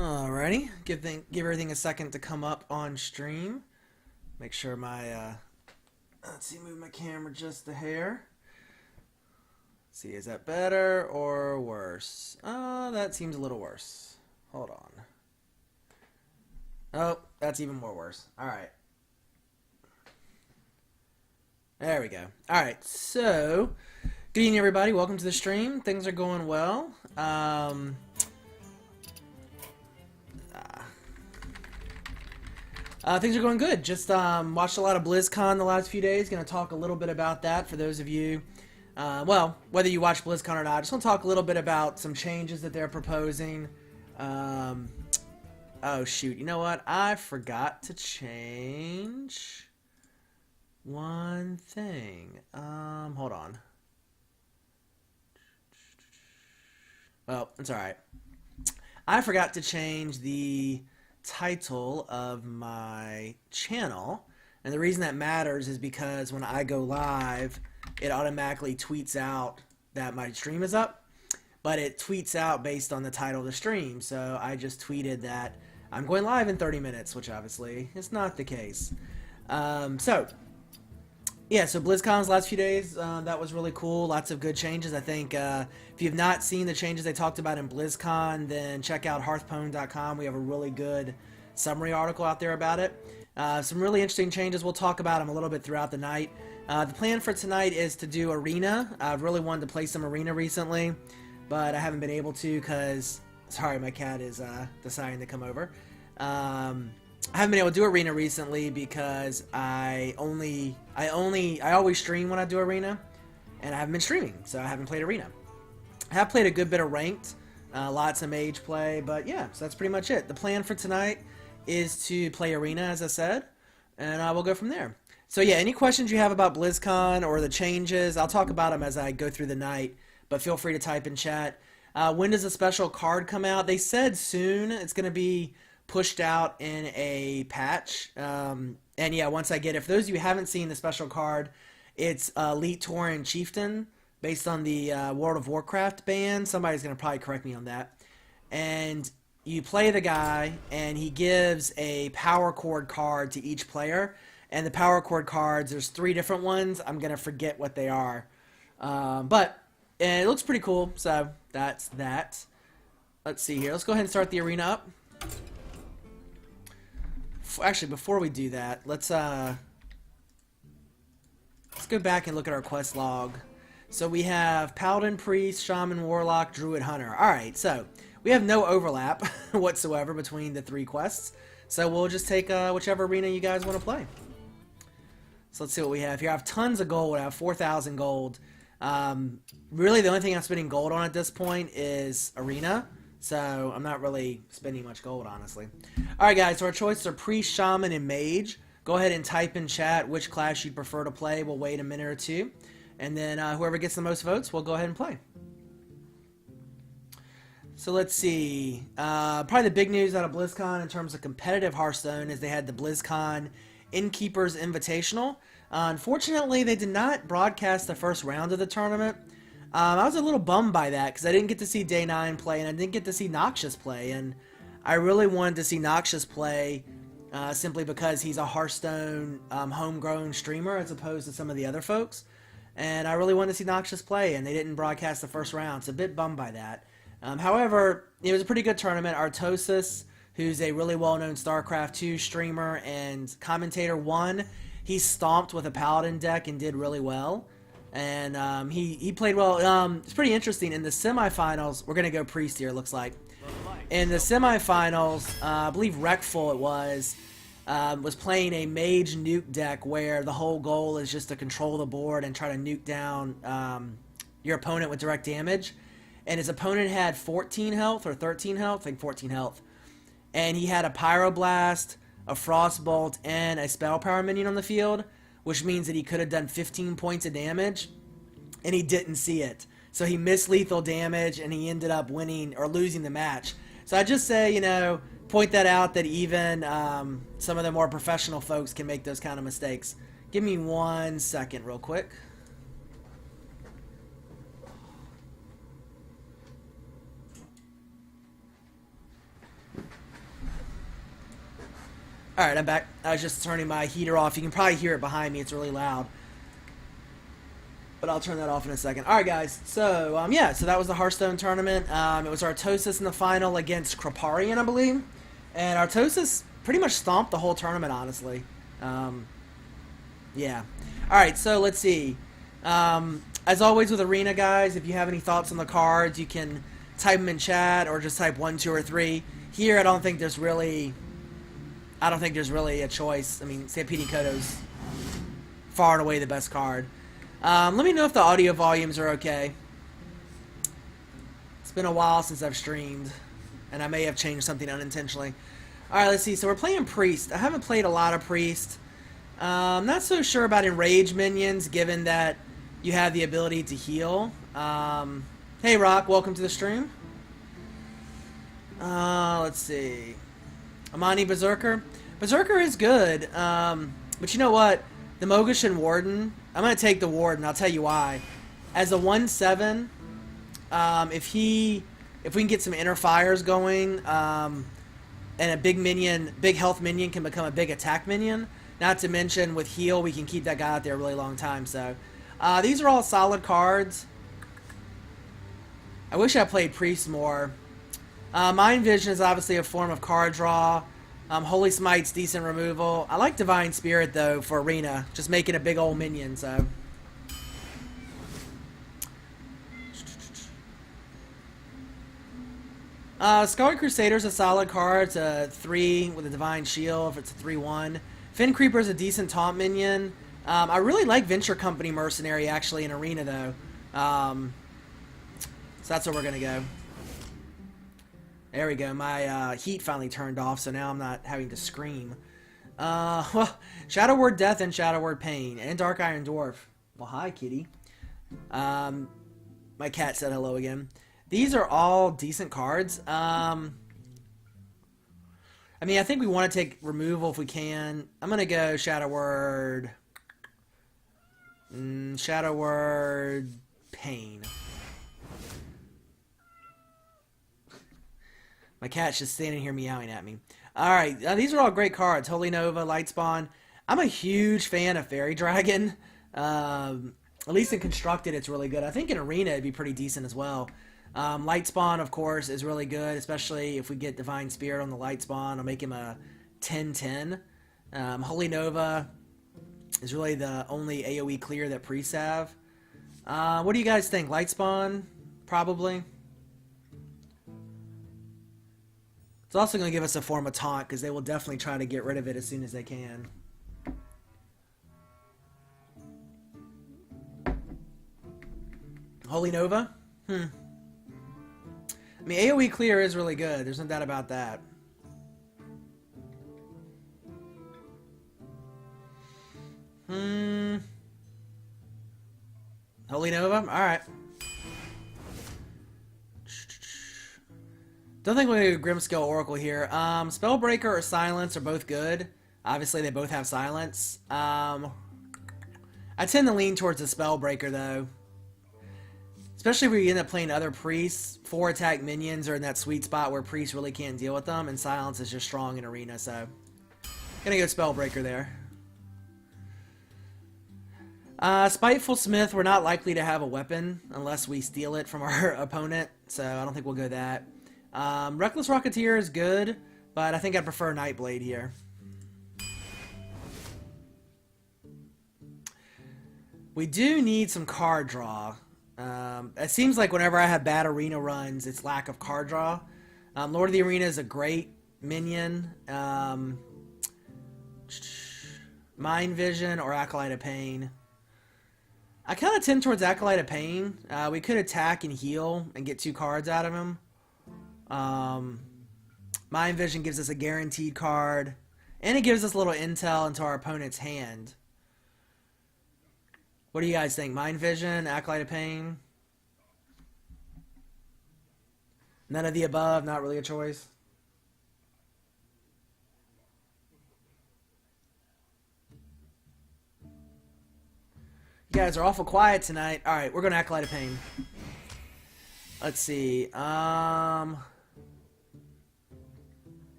Alrighty, give everything a second to come up on stream. Make sure my let's see, move my camera just a hair. Let's see, is that better or worse? That seems a little worse. Hold on. Oh, that's even more worse. All right, there we go. All right, so good evening, everybody. Welcome to the stream. Things are going well. Things are going good. Just watched a lot of BlizzCon the last few days. Going to talk a little bit about that for those of you, well, whether you watch BlizzCon or not. Just want to talk a little bit about some changes that they're proposing. Oh, shoot. You know what? I forgot to change one thing. Hold on. Well, it's all right. I forgot to change the title of my channel, and the reason that matters is because when I go live it automatically tweets out that my stream is up, but it tweets out based on the title of the stream. So I just tweeted that I'm going live in 30 minutes, which obviously is not the case. So BlizzCon's last few days, that was really cool. Lots of good changes. I think if you've not seen the changes they talked about in BlizzCon, then check out hearthstone.com. We have a really good summary article out there about it. Some really interesting changes. We'll talk about them a little bit throughout the night. The plan for tonight is to do Arena. I've really wanted to play some Arena recently, but I haven't been able to because, sorry, my cat is deciding to come over. I haven't been able to do Arena recently because I always stream when I do Arena, and I haven't been streaming, so I haven't played Arena. I have played a good bit of Ranked, lots of Mage play, but yeah, so that's pretty much it. The plan for tonight is to play Arena, as I said, and we'll go from there. So yeah, any questions you have about BlizzCon or the changes, I'll talk about them as I go through the night, but feel free to type in chat. When does a special card come out? They said soon. It's going to be pushed out in a patch, and yeah, once I get it, for those of you who haven't seen the special card, it's Elite Tauren Chieftain based on the World of Warcraft ban. Somebody's gonna probably correct me on that. And you play the guy, and he gives a power chord card to each player, and the power chord cards, there's 3 different ones. I'm gonna forget what they are, but it looks pretty cool. So that's that. Let's see here. Let's go ahead and start the arena up. Actually, before we do that, let's go back and look at our quest log. So we have Paladin, Priest, Shaman, Warlock, Druid, Hunter. Alright, so we have no overlap whatsoever between the 3 quests. So we'll just take whichever arena you guys want to play. So let's see what we have here. I have tons of gold. I have 4,000 gold. Really, the only thing I'm spending gold on at this point is Arena. So I'm not really spending much gold, honestly. Alright guys, so our choices are Priest, Shaman, and Mage. Go ahead and type in chat which class you'd prefer to play. We'll wait a minute or two. And then whoever gets the most votes, we'll go ahead and play. So let's see. Probably the big news out of BlizzCon in terms of competitive Hearthstone is they had the BlizzCon Innkeepers Invitational. Unfortunately, they did not broadcast the first round of the tournament. I was a little bummed by that because I didn't get to see Day 9 play, and I didn't get to see Noxious play, and I really wanted to see Noxious play simply because he's a Hearthstone homegrown streamer as opposed to some of the other folks, and I really wanted to see Noxious play, and they didn't broadcast the first round, so a bit bummed by that. However, it was a pretty good tournament. Artosis, who's a really well-known StarCraft 2 streamer and commentator, won. He stomped with a Paladin deck and did really well. And he played well. It's pretty interesting. In the semifinals, we're going to go Priest here, looks like. In the semifinals, I believe Wreckful was playing a Mage nuke deck where the whole goal is just to control the board and try to nuke down your opponent with direct damage. And his opponent had 14 health or 13 health, I think 14 health. And he had a Pyroblast, a Frostbolt, and a Spell Power minion on the field, which means that he could have done 15 points of damage, and he didn't see it. So he missed lethal damage, and he ended up winning or losing the match. So I just say, you know, point that out, that even some of the more professional folks can make those kind of mistakes. Give me 1 second real quick. Alright, I'm back. I was just turning my heater off. You can probably hear it behind me. It's really loud. But I'll turn that off in a second. Alright, guys. So, yeah. So that was the Hearthstone tournament. It was Artosis in the final against Kraparian, I believe. And Artosis pretty much stomped the whole tournament, honestly. Yeah. Alright, so let's see. As always with Arena, guys, if you have any thoughts on the cards, you can type them in chat or just type 1, 2, or 3. Here, I don't think there's really a choice. I mean, Stampede Kodo's far and away the best card. Let me know if the audio volumes are okay. It's been a while since I've streamed, and I may have changed something unintentionally. Alright, let's see. So we're playing Priest. I haven't played a lot of Priest. Not so sure about Enraged minions, given that you have the ability to heal. Hey, Rock, welcome to the stream. Let's see. Amani Berserker. Berserker is good, but you know what? The Mogashan Warden, I'm going to take the Warden. I'll tell you why. As a 1/7, if we can get some inner fires going, and a big health minion can become a big attack minion. Not to mention, with heal, we can keep that guy out there a really long time. So, these are all solid cards. I wish I played Priest more. Mind Vision is obviously a form of card draw. Holy Smite's decent removal. I like Divine Spirit, though, for Arena. Just making a big old minion, so. Scarlet Crusader's a solid card. It's a 3 with a Divine Shield if it's a 3/1. Fin Creeper's a decent taunt minion. I really like Venture Company Mercenary, actually, in Arena, though. So that's where we're going to go. There we go. My heat finally turned off, so now I'm not having to scream. Well, Shadow Word Death and Shadow Word Pain. And Dark Iron Dwarf. Well, hi, kitty. My cat said hello again. These are all decent cards. I mean, I think we want to take removal if we can. I'm going to go Shadow Word... Shadow Word Pain. My cat's just standing here meowing at me. Alright, these are all great cards. Holy Nova, Lightspawn. I'm a huge fan of Fairy Dragon. At least in Constructed, it's really good. I think in Arena, it'd be pretty decent as well. Lightspawn, of course, is really good, especially if we get Divine Spirit on the Lightspawn. I'll make him a 10/10. Holy Nova is really the only AoE clear that priests have. What do you guys think? Lightspawn? Probably. It's also going to give us a form of taunt, because they will definitely try to get rid of it as soon as they can. Holy Nova? I mean, AoE clear is really good. There's no doubt about that. Holy Nova? Alright. Don't think we're going to do Grimscale Oracle here. Spellbreaker or Silence are both good. Obviously, they both have Silence. I tend to lean towards the Spellbreaker, though. Especially if we end up playing other priests. 4-attack minions are in that sweet spot where priests really can't deal with them, and Silence is just strong in Arena, so... Gonna go Spellbreaker there. Spiteful Smith, we're not likely to have a weapon unless we steal it from our opponent, so I don't think we'll go that. Reckless Rocketeer is good, but I think I'd prefer Nightblade here. We do need some card draw. It seems like whenever I have bad Arena runs, it's lack of card draw. Lord of the Arena is a great minion. Mind Vision or Acolyte of Pain. I kind of tend towards Acolyte of Pain. We could attack and heal and get 2 cards out of him. Mind Vision gives us a guaranteed card, and it gives us a little intel into our opponent's hand. What do you guys think? Mind Vision, Acolyte of Pain? None of the above, not really a choice. You guys are awful quiet tonight. Alright, we're going to Acolyte of Pain. Let's see.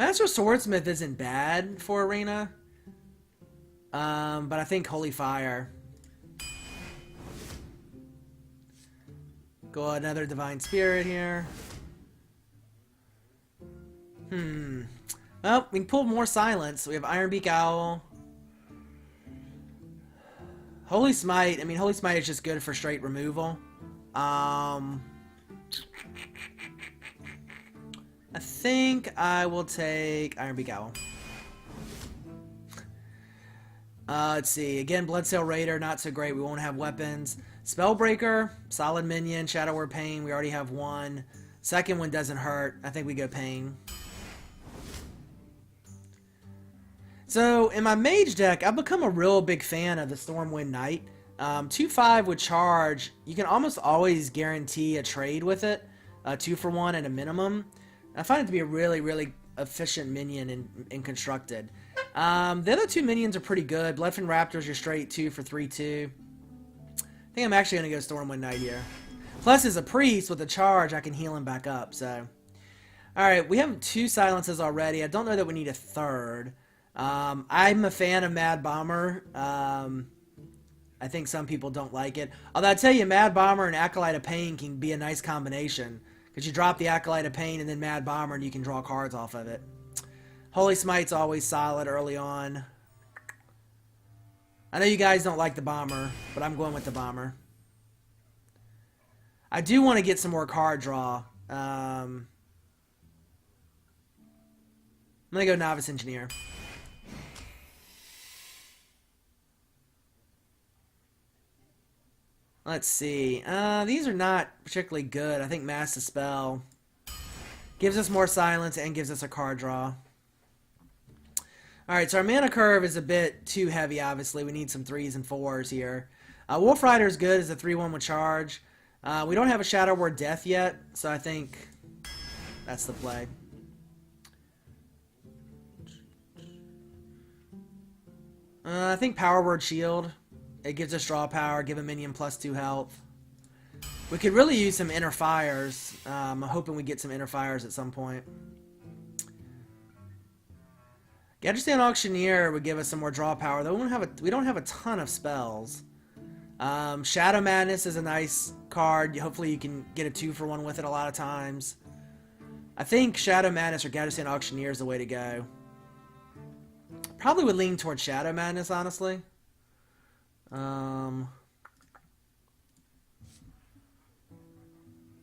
Master Swordsmith isn't bad for Arena. But I think Holy Fire. Go another Divine Spirit here. Well, we can pull more Silence. We have Ironbeak Owl. Holy Smite. I mean, Holy Smite is just good for straight removal. I think I will take Ironbeak Owl. Let's see. Again, Bloodsail Raider, not so great. We won't have weapons. Spellbreaker, solid minion. Shadow Word Pain, we already have one. Second one doesn't hurt. I think we go Pain. So, in my mage deck, I've become a real big fan of the Stormwind Knight. 2/5 with charge, you can almost always guarantee a trade with it. 2 for 1 at a minimum. I find it to be a really, really efficient minion in constructed. The other two minions are pretty good. Bloodfin Raptors are straight 2 for 3/2. I think I'm actually going to go Stormwind Knight here. Plus, as a priest with a charge, I can heal him back up. So, alright, we have 2 silences already. I don't know that we need a third. I'm a fan of Mad Bomber. I think some people don't like it. Although I tell you, Mad Bomber and Acolyte of Pain can be a nice combination. Because you drop the Acolyte of Pain and then Mad Bomber and you can draw cards off of it. Holy Smite's always solid early on. I know you guys don't like the Bomber, but I'm going with the Bomber. I do want to get some more card draw. I'm going to go Novice Engineer. Let's see. These are not particularly good. I think Mass Dispel gives us more silence and gives us a card draw. Alright, so our mana curve is a bit too heavy, obviously. We need some 3s and 4s here. Wolf Rider is good as a 3/1 with charge. We don't have a Shadow Word Death yet, so I think that's the play. I think Power Word Shield. It gives us draw power, give a minion +2 health. We could really use some Inner Fires. I'm hoping we get some Inner Fires at some point. Gadgetzan Auctioneer would give us some more draw power, though we don't have a ton of spells. Shadow Madness is a nice card. Hopefully you can get a 2 for 1 with it a lot of times. I think Shadow Madness or Gadgetzan Auctioneer is the way to go. Probably would lean towards Shadow Madness, honestly.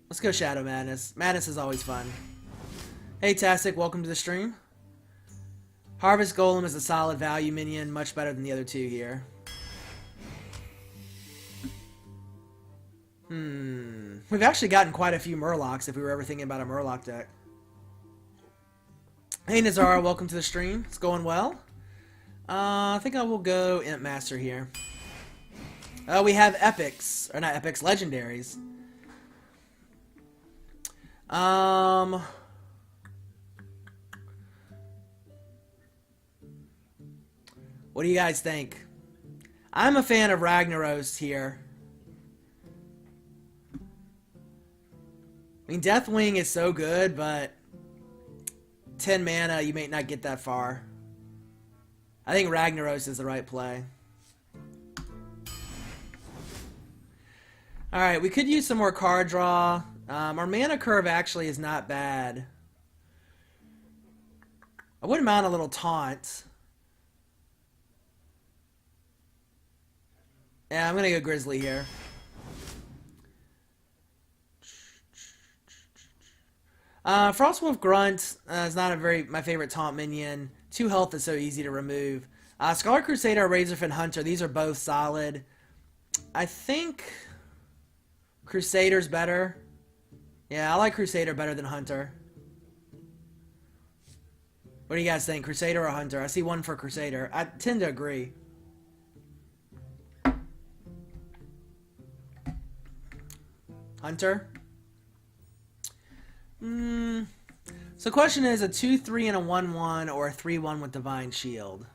Let's go Shadow Madness. Madness is always fun. Hey Tastic, welcome to the stream. Harvest Golem is a solid value minion, much better than the other two here. We've actually gotten quite a few Murlocs if we were ever thinking about a Murloc deck. Hey Nazara, welcome to the stream. It's going well. I think I will go Imp Master here. We have epics, or not epics, legendaries. What do you guys think? I'm a fan of Ragnaros here. I mean, Deathwing is so good, but 10 mana, you may not get that far. I think Ragnaros is the right play. Alright, we could use some more card draw. Our mana curve actually is not bad. I wouldn't mind a little taunt. Yeah, I'm gonna go Grizzly here. Frostwolf Grunt is not my favorite taunt minion. 2 health is so easy to remove. Scarlet Crusader, Razorfin Hunter, these are both solid. I think Crusader's better. Yeah, I like Crusader better than Hunter. What do you guys think? Crusader or Hunter? I see one for Crusader. I tend to agree. Hunter? So the question is a 2/3 and a 1/1 or a 3/1 with Divine Shield.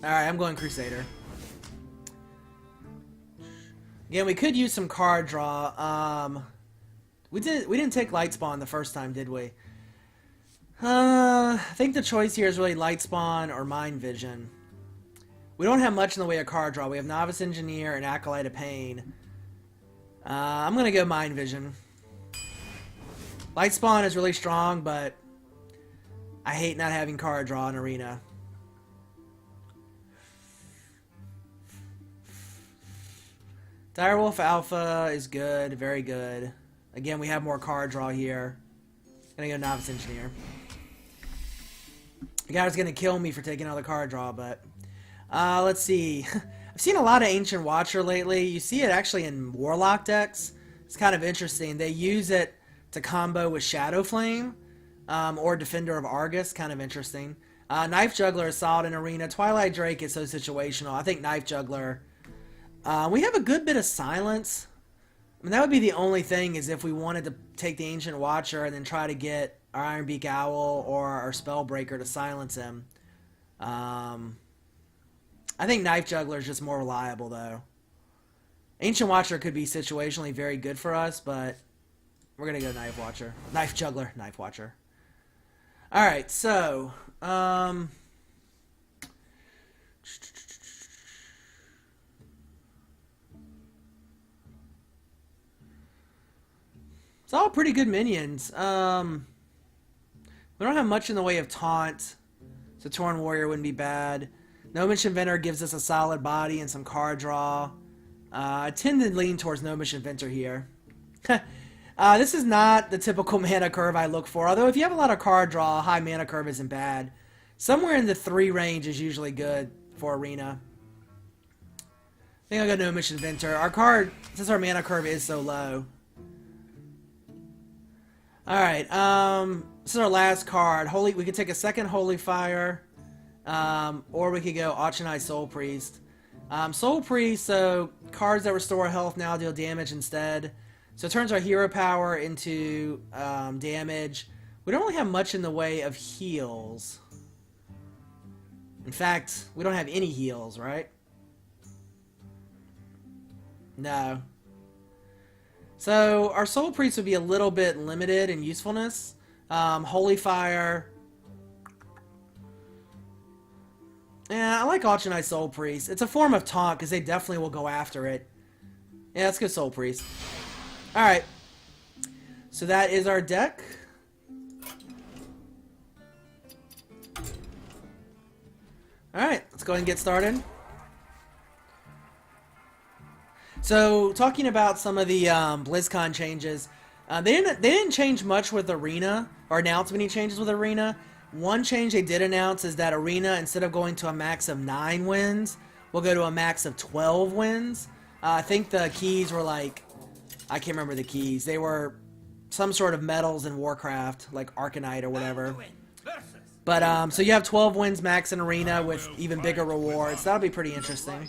Alright, I'm going Crusader. Again, we could use some card draw. We didn't take Light Spawn the first time, did we? I think the choice here is really Light Spawn or Mind Vision. We don't have much in the way of card draw. We have Novice Engineer and Acolyte of Pain. I'm going to go Mind Vision. Light Spawn is really strong, but I hate not having card draw in Arena. Direwolf Alpha is good, very good. Again, we have more card draw here. Gonna go Novice Engineer. The guy was gonna kill me for taking all the card draw, but let's see. I've seen a lot of Ancient Watcher lately. You see it actually in Warlock decks. It's kind of interesting. They use it to combo with Shadow Flame or Defender of Argus. Kind of interesting. Knife Juggler is solid in Arena. Twilight Drake is so situational. I think Knife Juggler. We have a good bit of silence. I mean, that would be the only thing, is if we wanted to take the Ancient Watcher and then try to get our Ironbeak Owl or our Spellbreaker to silence him. I think Knife Juggler is just more reliable, though. Ancient Watcher could be situationally very good for us, but we're going to go Knife Watcher. Knife Juggler, Knife Watcher. Alright, so... It's all pretty good minions. We don't have much in the way of taunt, so Torn Warrior wouldn't be bad. Gnomish Inventor gives us a solid body and some card draw. I tend to lean towards Gnomish Inventor here. This is not the typical mana curve I look for, although if you have a lot of card draw, high mana curve isn't bad. Somewhere in the 3 range is usually good for Arena. I think I'll go Gnomish Inventor. Our card, since our mana curve is so low. Alright, this is our last card. We could take a second Holy Fire, or we could go Auctionized Soul Priest. Soul Priest, so cards that restore health now deal damage instead. So it turns our hero power into damage. We don't really have much in the way of heals. In fact, we don't have any heals, right? No. So our Soul Priest would be a little bit limited in usefulness. Holy Fire. Yeah, I like Auctionized Soul Priest. It's a form of taunt because they definitely will go after it. Yeah, let's go Soul Priest. Alright. So that is our deck. Alright, let's go ahead and get started. So, talking about some of the BlizzCon changes, they didn't change much with Arena, or announce many changes with Arena. One change they did announce is that Arena, instead of going to a max of 9 wins, will go to a max of 12 wins. I think the keys were like, I can't remember the keys. They were some sort of medals in Warcraft, like Arcanite or whatever. But, so you have 12 wins max in Arena with even bigger rewards. That'll be pretty interesting.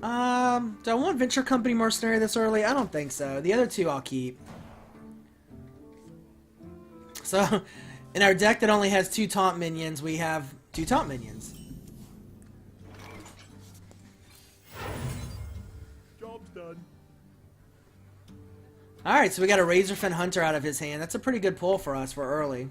Do I want Venture Company Mercenary this early? I don't think so. The other 2 I'll keep. So, in our deck that only has 2 taunt minions, we have 2 taunt minions. Job's done. Alright, so we got a Razorfin Hunter out of his hand. That's a pretty good pull for us for early.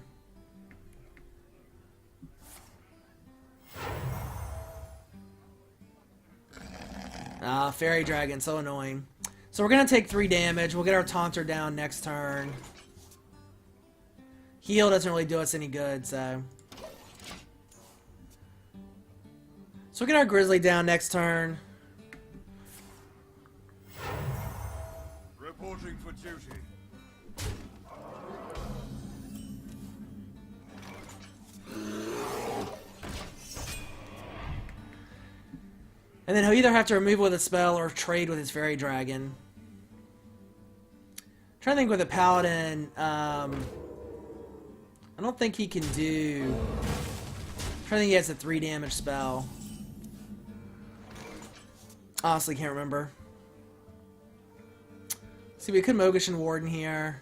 Fairy Dragon, so annoying. So we're going to take 3 damage. We'll get our Taunter down next turn. Heal doesn't really do us any good, so... So we'll get our Grizzly down next turn. Reporting for duty. And then he'll either have to remove it with a spell or trade with his Fairy Dragon. I'm trying to think with a Paladin, I don't think he can do... I'm trying to think he has a 3 damage spell. Honestly, can't remember. See, we could Mogishan Warden here.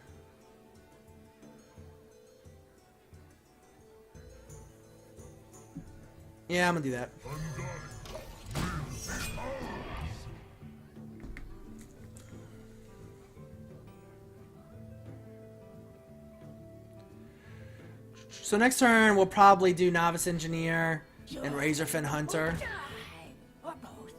Yeah, I'm gonna do that. So next turn we'll probably do Novice Engineer and Razorfin Hunter. Or both.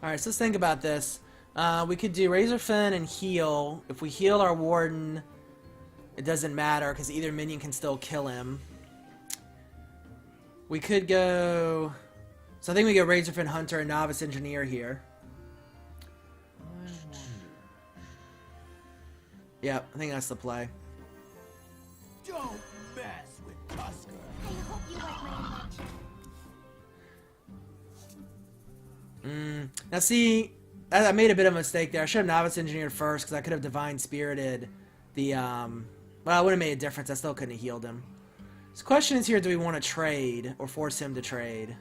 Alright, so let's think about this. We could do Razorfin and heal. If we heal our Warden, it doesn't matter because either minion can still kill him. We could go... So I think we go Razorfin Hunter and Novice Engineer here. Yep, I think that's the play. Don't mess with Tusker. I hope you like my invention. Now see, I made a bit of a mistake there. I should have Novice Engineered first because I could have Divine Spirited the, well, it would have made a difference. I still couldn't have healed him. So the question is here, do we want to trade or force him to trade?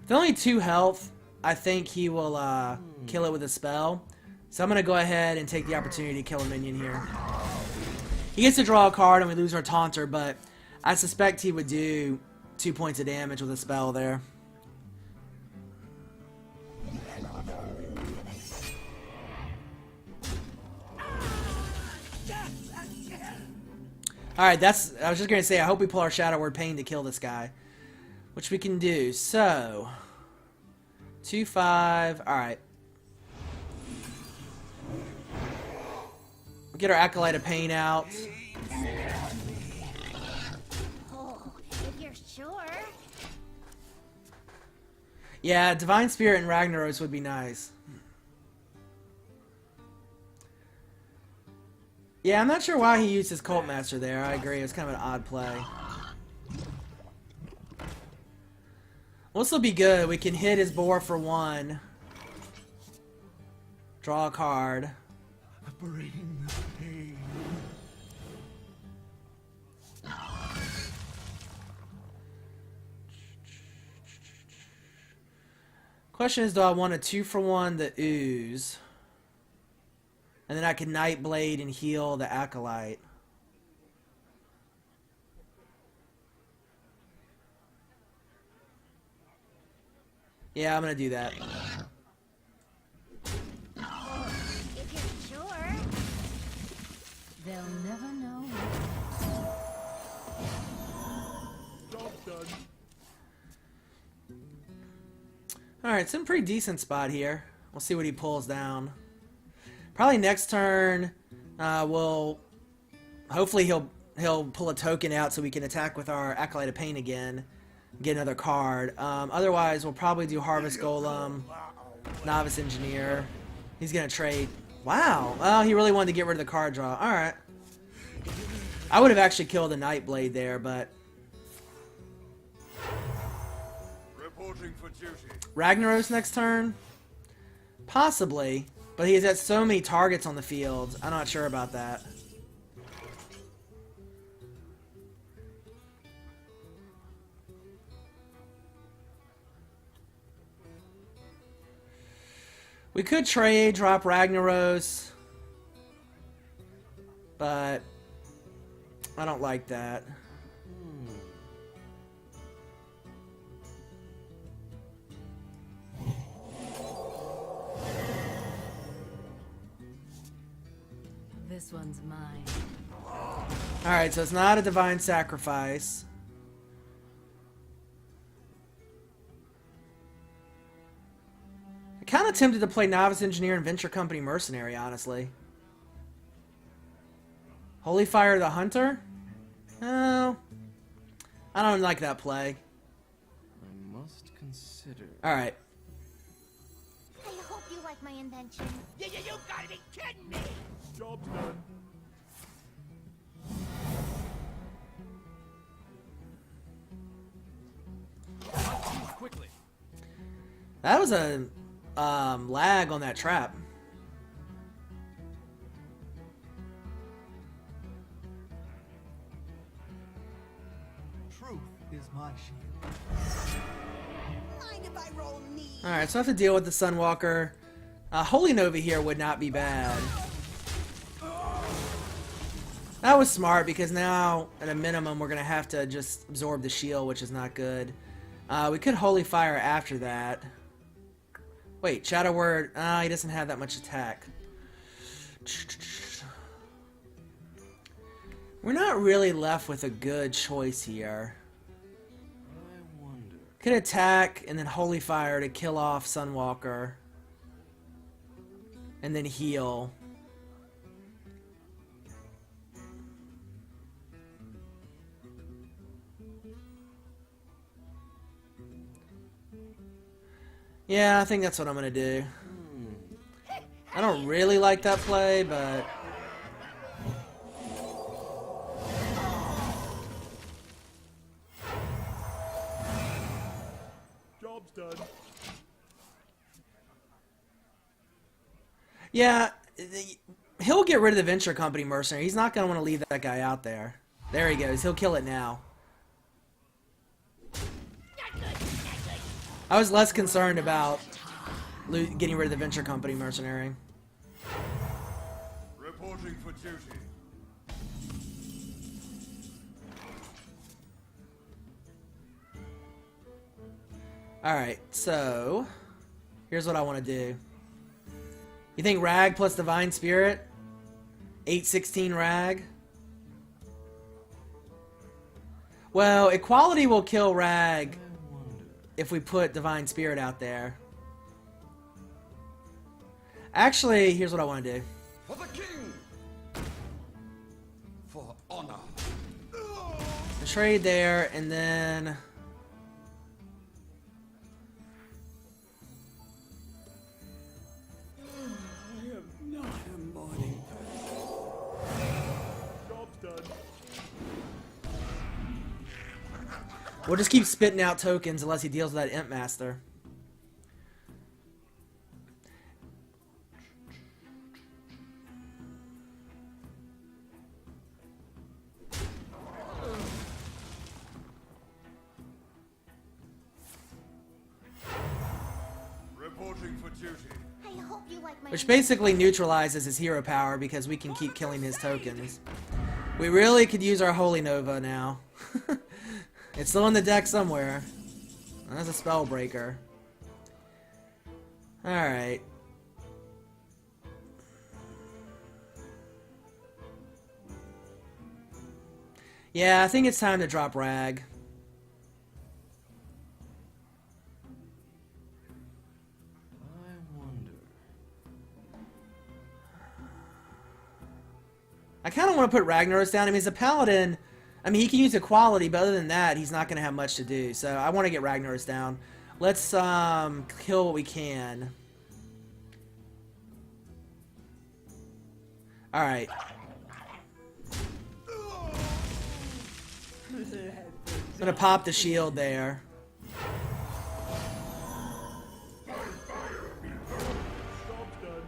With only 2 health, I think he will kill it with a spell. So I'm going to go ahead and take the opportunity to kill a minion here. He gets to draw a card and we lose our Taunter, but I suspect he would do 2 points of damage with a spell there. Alright, I was just going to say, I hope we pull our Shadow Word Pain to kill this guy. Which we can do. So, 2-5. Alright. Get our Acolyte of Pain out. Oh, if you're sure. Yeah, Divine Spirit and Ragnaros would be nice. Yeah, I'm not sure why he used his Cult Master there. I agree, it was kind of an odd play. Well, this will be good. We can hit his boar for 1. Draw a card. Bring the pain. Question is, do I want a 2-for-1 the Ooze? And then I can Nightblade and heal the Acolyte. Yeah, I'm gonna do that. If you're sure. They'll never know. Job done. Alright, it's in a pretty decent spot here. We'll see what he pulls down. Probably next turn, hopefully he'll pull a token out so we can attack with our Acolyte of Pain again, get another card. Otherwise, we'll probably do Harvest Golem, Novice Engineer. He's gonna trade. Wow. Well, he really wanted to get rid of the card draw. All right. I would have actually killed the Nightblade there, but Reporting for duty. Ragnaros next turn, possibly. But he has had so many targets on the field. I'm not sure about that. We could trade, drop Ragnaros. But I don't like that. This one's mine. Alright, so it's not a Divine Sacrifice. I'm kind of tempted to play Novice Engineer and Venture Company Mercenary, honestly. Holy Fire the Hunter? No. I don't like that play. I must consider. Alright. I hope you like my invention. You gotta be kidding me! Job done. Quickly. That was a lag on that trap. Truth is my shield. Mind if I roll me? Alright, so I have to deal with the Sunwalker. Holy Nova here would not be bad. That was smart because now, at a minimum, we're going to have to just absorb the shield, which is not good. We could Holy Fire after that. Wait, Shadow Word. He doesn't have that much attack. We're not really left with a good choice here. I wonder. Could attack and then Holy Fire to kill off Sunwalker. And then heal. Yeah, I think that's what I'm gonna do. I don't really like that play, but... Job's done. Yeah, he'll get rid of the Venture Company mercenary. He's not gonna want to leave that guy out there. There he goes. He'll kill it now. I was less concerned about getting rid of the Venture Company mercenary. Reporting for duty. Alright, so... here's what I want to do. You think Rag plus Divine Spirit? 816 Rag? Well, Equality will kill Rag if we put Divine Spirit out there. Actually, here's what I want to do. For the king! For honor. Trade there, and then... I am not a morning person. Job's done. We'll just keep spitting out tokens unless he deals with that Imp Master. Reporting for duty. I hope you like my Which basically neutralizes his hero power because we can keep killing his tokens. We really could use our Holy Nova now. It's still in the deck somewhere. That's a spell breaker. Alright. Yeah, I think it's time to drop Rag. I wonder. I kind of want to put Ragnaros down. I mean, he's a paladin. I mean, he can use equality, but other than that, he's not going to have much to do. So I want to get Ragnaros down. Let's kill what we can. All right. I'm gonna pop the shield there. Job's done.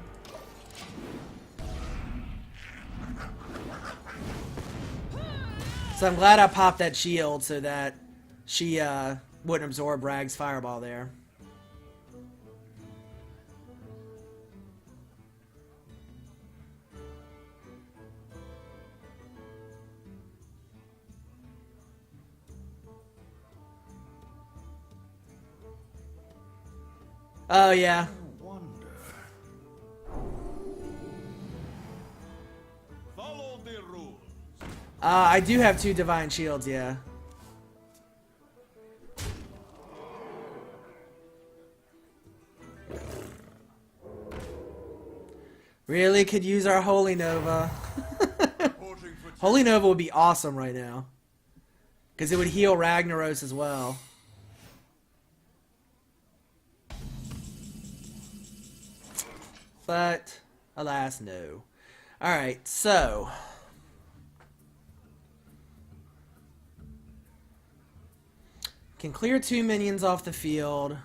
So I'm glad I popped that shield so that she wouldn't absorb Rag's fireball there. Oh yeah. Wonder. Follow the rules. I do have 2 divine shields, yeah. Really could use our Holy Nova. Reporting for Holy Nova would be awesome right now. Because it would heal Ragnaros as well. But, alas, no. Alright, so... can clear 2 minions off the field.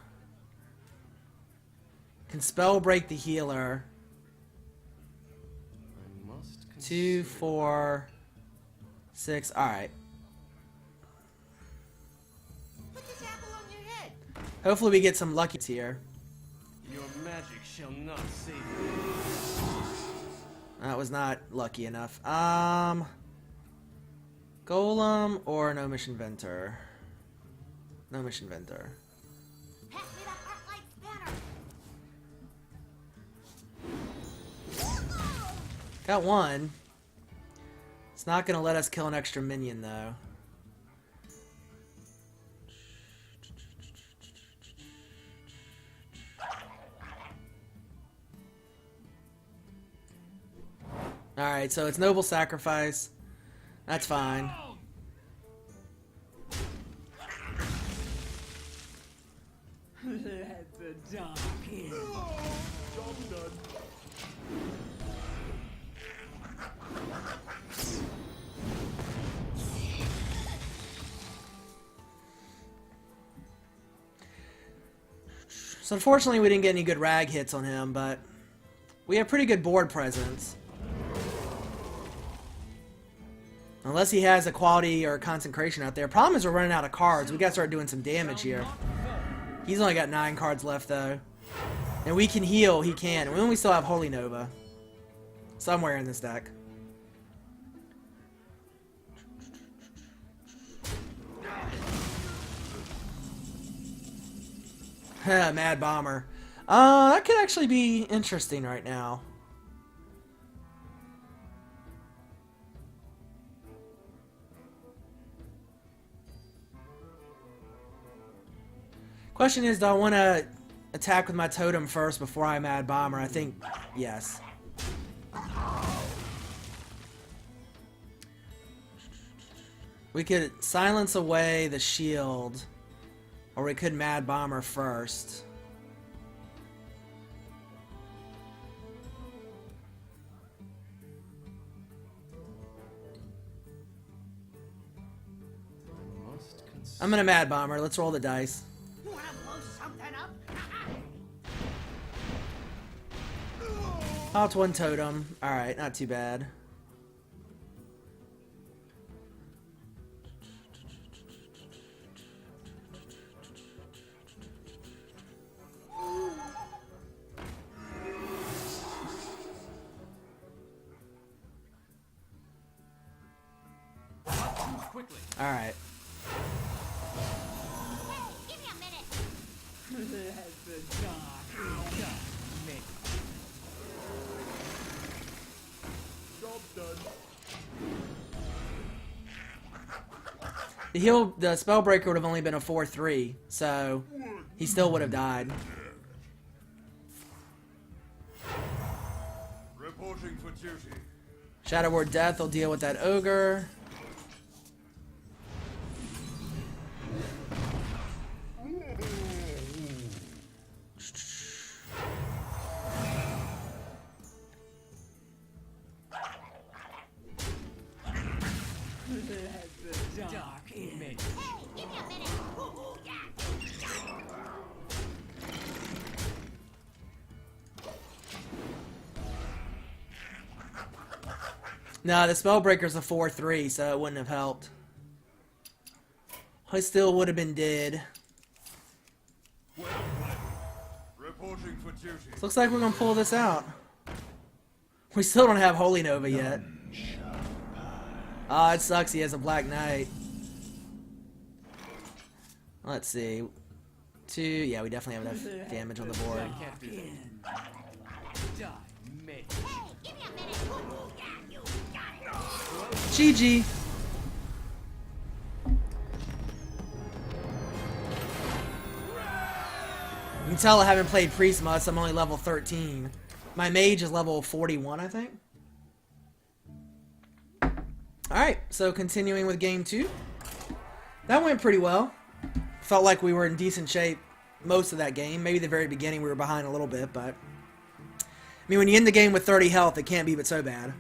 Can spell break the healer. I must 2, 4, 6. Alright. Put this apple on your head. Hopefully we get some luckies here. Your magic shall not save you. That was not lucky enough. Golem or Gnomish Inventor? No mission vendor. Pass me that arc light spanner. Got one. It's not gonna let us kill an extra minion though. Alright, so it's noble sacrifice. That's fine. Let the dark in. Job done. So unfortunately we didn't get any good rag hits on him, but we have pretty good board presence. Unless he has equality or consecration out there. Problem is we're running out of cards. We gotta start doing some damage here. He's only got 9 cards left though. And we can heal, he can. And we still have Holy Nova. Somewhere in this deck. Mad Bomber. That could actually be interesting right now. Question is, do I want to attack with my totem first before I Mad Bomber? I think yes. We could silence away the shield, or we could Mad Bomber first. I'm gonna Mad Bomber. Let's roll the dice. You wanna blow something up? Oh, it's one totem. Alright, not too bad. Quickly. Alright. Hey, give me a minute. Let the dark in. Job done. The Spellbreaker would have only been a 4/3, so he still would have died. Reporting for duty. Shadow Word Death will deal with that Ogre. Let the dark in. Hey, give me a minute. No, the Spellbreaker's a 4/3, so it wouldn't have helped. I still would have been dead. Well played. Reporting for duty. Looks like we're gonna pull this out. We still don't have Holy Nova yet. Oh, it sucks he has a Black Knight. Let's see. 2, yeah, we definitely have enough damage on the board. I can't do that. Die, Hey, mate. give me a minute. Yeah, you got it. GG. You can tell I haven't played Priest much. I'm only level 13. My mage is level 41, I think. Alright, so continuing with game 2. That went pretty well. Felt like we were in decent shape most of that game. Maybe the very beginning we were behind a little bit, but... I mean, when you end the game with 30 health, it can't be but so bad.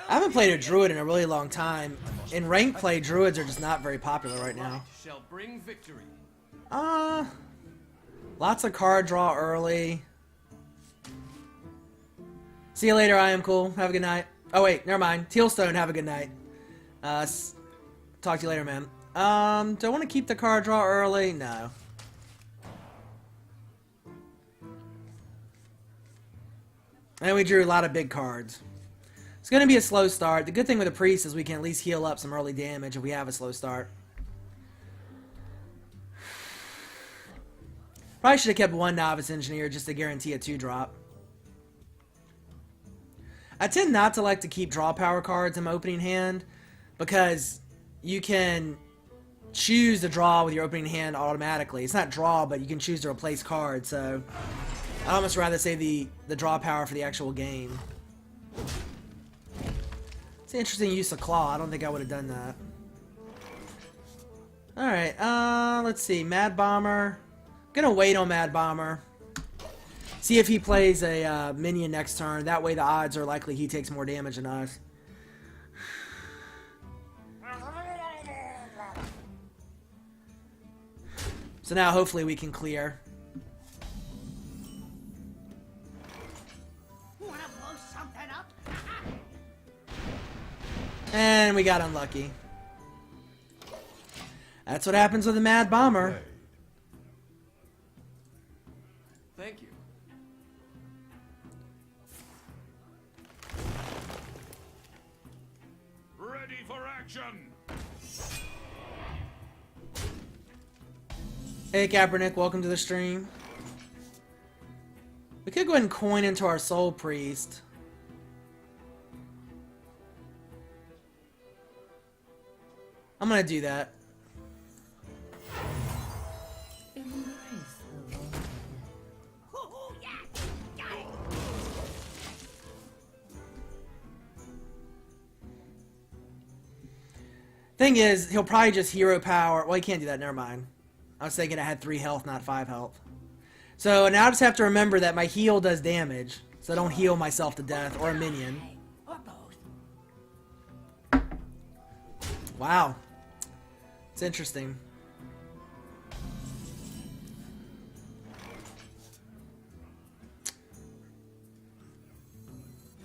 I haven't played a druid in a really long time. In rank play, druids are just not very popular right now. Shall bring victory. Lots of card draw early. See you later, I am cool. Have a good night. Oh wait, never mind. Tealstone, have a good night. Talk to you later, man. Do I want to keep the card draw early? No. And we drew a lot of big cards. It's going to be a slow start. The good thing with the priest is we can at least heal up some early damage if we have a slow start. Probably should have kept one novice engineer just to guarantee a 2-drop. I tend not to like to keep draw power cards in my opening hand because you can choose to draw with your opening hand automatically. It's not draw, but you can choose to replace cards, so I'd almost rather save the draw power for the actual game. It's an interesting use of claw. I don't think I would have done that. Alright, let's see. Mad Bomber. Gonna wait on Mad Bomber. See if he plays a minion next turn. That way the odds are likely he takes more damage than us. So now hopefully we can clear. Wanna blow something up? And we got unlucky. That's what happens with a Mad Bomber. Thank you. Ready for action! Hey Kaepernick, welcome to the stream. We could go ahead and coin into our Soul Priest. I'm gonna do that. Ooh, yeah, got it. Thing is, he'll probably just hero power. Well, he can't do that. Never mind. I was thinking I had 3 health, not 5 health. So now I just have to remember that my heal does damage, so I don't heal myself to death or a minion. Or both. Wow. It's interesting.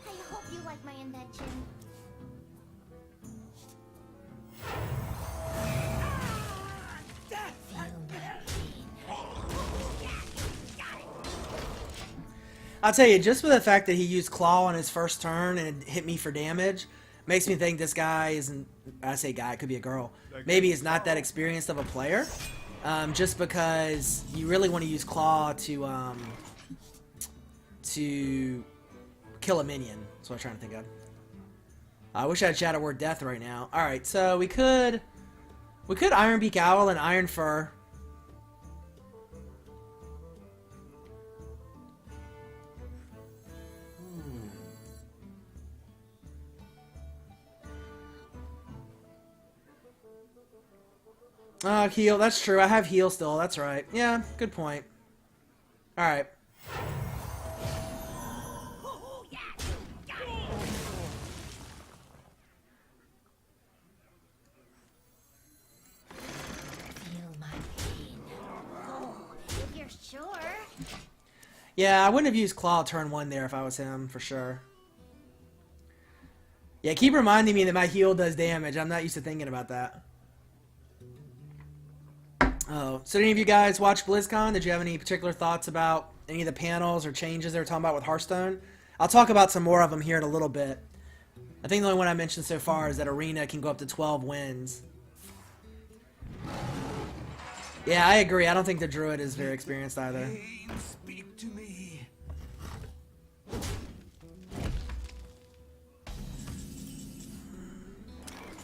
I hope you like my invention. I'll tell you, just for the fact that he used Claw on his first turn and it hit me for damage, makes me think this guy isn't, I say guy, it could be a girl, maybe is not that experienced of a player, just because you really want to use Claw to kill a minion. That's what I'm trying to think of. I wish I had Shadow Word Death right now. Alright, so we could Ironbeak Owl and Iron Fur. Heal. That's true. I have heal still. That's right. Yeah, good point. Alright. Ooh, yeah, got it. Feel my pain. Oh, if you're sure. Yeah, I wouldn't have used Claw turn 1 there if I was him, for sure. Yeah, keep reminding me that my heal does damage. I'm not used to thinking about that. Oh, so any of you guys watch BlizzCon? Did you have any particular thoughts about any of the panels or changes they were talking about with Hearthstone? I'll talk about some more of them here in a little bit. I think the only one I mentioned so far is that Arena can go up to 12 wins. Yeah, I agree. I don't think the Druid is very experienced either. Pain, speak to me.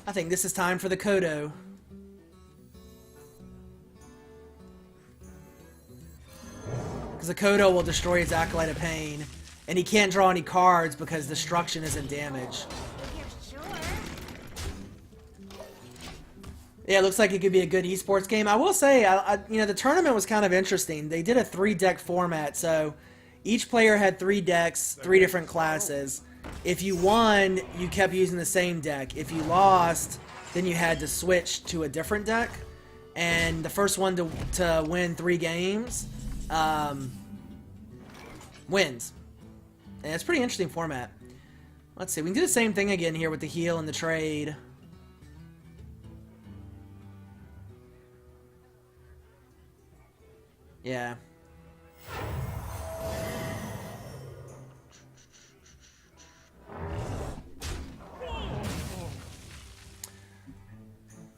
I think this is time for the Kodo. Because the Kodo will destroy his Acolyte of Pain, and he can't draw any cards because destruction isn't damage. If you're sure. Yeah, it looks like it could be a good esports game. I will say, you know, the tournament was kind of interesting. They did a 3-deck format, so each player had 3 decks, 3 different classes. If you won, you kept using the same deck. If you lost, then you had to switch to a different deck. And the first one to win 3 games wins. And it's a pretty interesting format. Let's see, we can do the same thing again here with the heal and the trade. Yeah.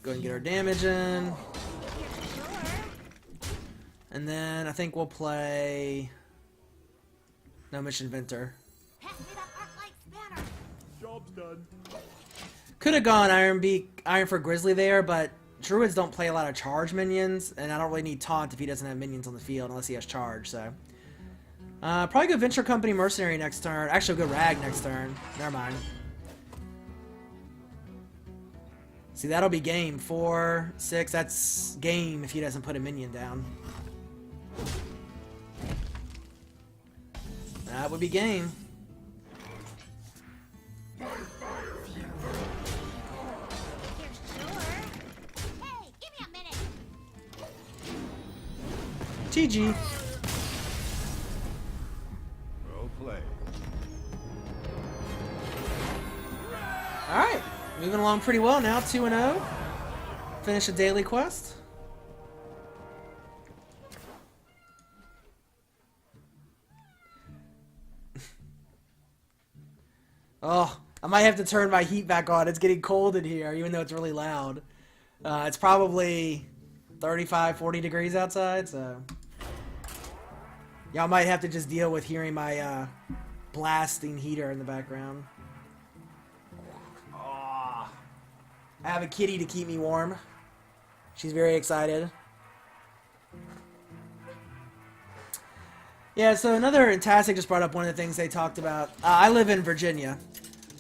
Go ahead and get our damage in. If you're sure. And then I think we'll play... No Mission Inventor. Pass me that Arclight's banner. Job's done. Could have gone Iron for Grizzly there, but Druids don't play a lot of charge minions, and I don't really need Taunt if he doesn't have minions on the field, unless he has charge, so... probably go Venture Company Mercenary next turn. Actually, go Rag next turn. Never mind. See, that'll be game. 4, 6, that's game if he doesn't put a minion down. That would be game. If you're sure. Hey, give me a minute. GG. Well played. Alright. Moving along pretty well now. 2-0. Finish a daily quest. Oh, I might have to turn my heat back on. It's getting cold in here, even though it's really loud. It's probably 35, 40 degrees outside, so... Y'all might have to just deal with hearing my blasting heater in the background. Oh, I have a kitty to keep me warm. She's very excited. Yeah, so another Tastic just brought up one of the things they talked about. I live in Virginia,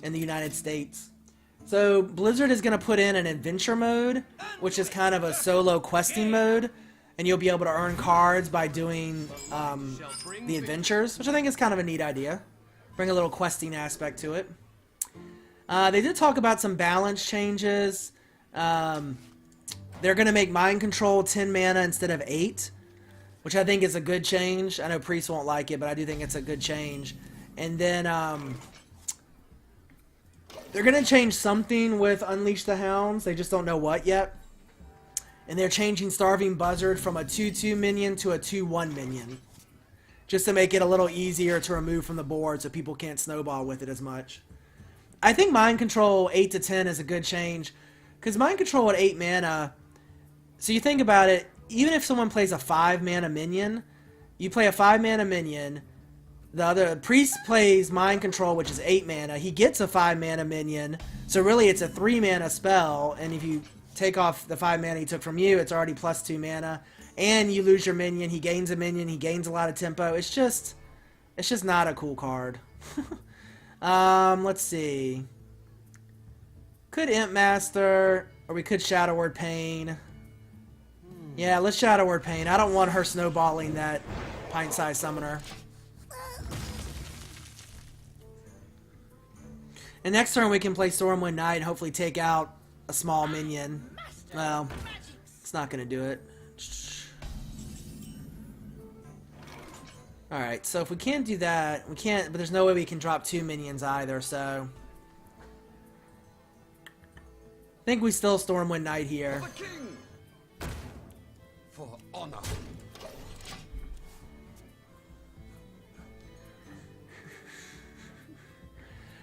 in the United States. So Blizzard is going to put in an adventure mode, which is kind of a solo questing mode, and you'll be able to earn cards by doing the adventures, which I think is kind of a neat idea. Bring a little questing aspect to it. They did talk about some balance changes. They're going to make Mind Control 10 mana instead of 8. Which I think is a good change. I know Priest won't like it, but I do think it's a good change. And then they're going to change something with Unleash the Hounds. They just don't know what yet. And they're changing Starving Buzzard from a 2/2 minion to a 2/1 minion. Just to make it a little easier to remove from the board so people can't snowball with it as much. I think Mind Control 8 to 10 is a good change. Because Mind Control at 8 mana... So you think about it, even if someone plays a 5 mana minion, you play a 5 mana minion, the other Priest plays Mind Control, which is 8 mana, he gets a 5 mana minion, so really it's a 3 mana spell, and if you take off the 5 mana he took from you, it's already plus 2 mana, and you lose your minion, he gains a minion, he gains a lot of tempo. It's just not a cool card. Let's see. Could Imp Master, or we could Shadow Word Pain. Yeah, let's Shadow Word Pain. I don't want her snowballing that pint-sized summoner. And next turn we can play Stormwind Knight and hopefully take out a small minion. Well, it's not going to do it. Alright, so if we can't do that, we can't, but there's no way we can drop 2 minions either, so... I think we still Stormwind Knight here. For the king! For honor.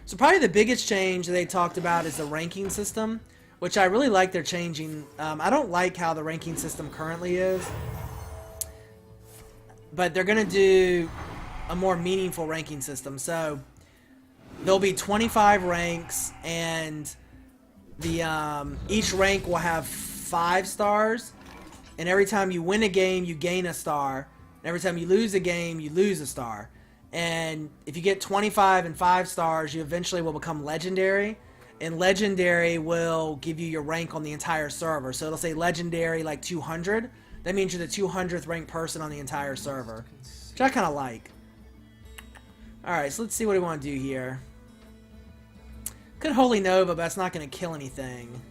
So probably the biggest change they talked about is the ranking system, which I really like they're changing. I don't like how the ranking system currently is, but they're going to do a more meaningful ranking system. So there'll be 25 ranks, and the each rank will have 5 stars. And every time you win a game, you gain a star. And every time you lose a game, you lose a star. And if you get 25 and 5 stars, you eventually will become legendary. And legendary will give you your rank on the entire server. So it'll say legendary like 200. That means you're the 200th ranked person on the entire server. Which I kind of like. Alright, so let's see what we want to do here. Could Holy Nova, but that's not going to kill anything.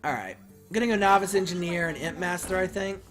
Alright. I'm gonna go Novice Engineer and Imp Master, I think.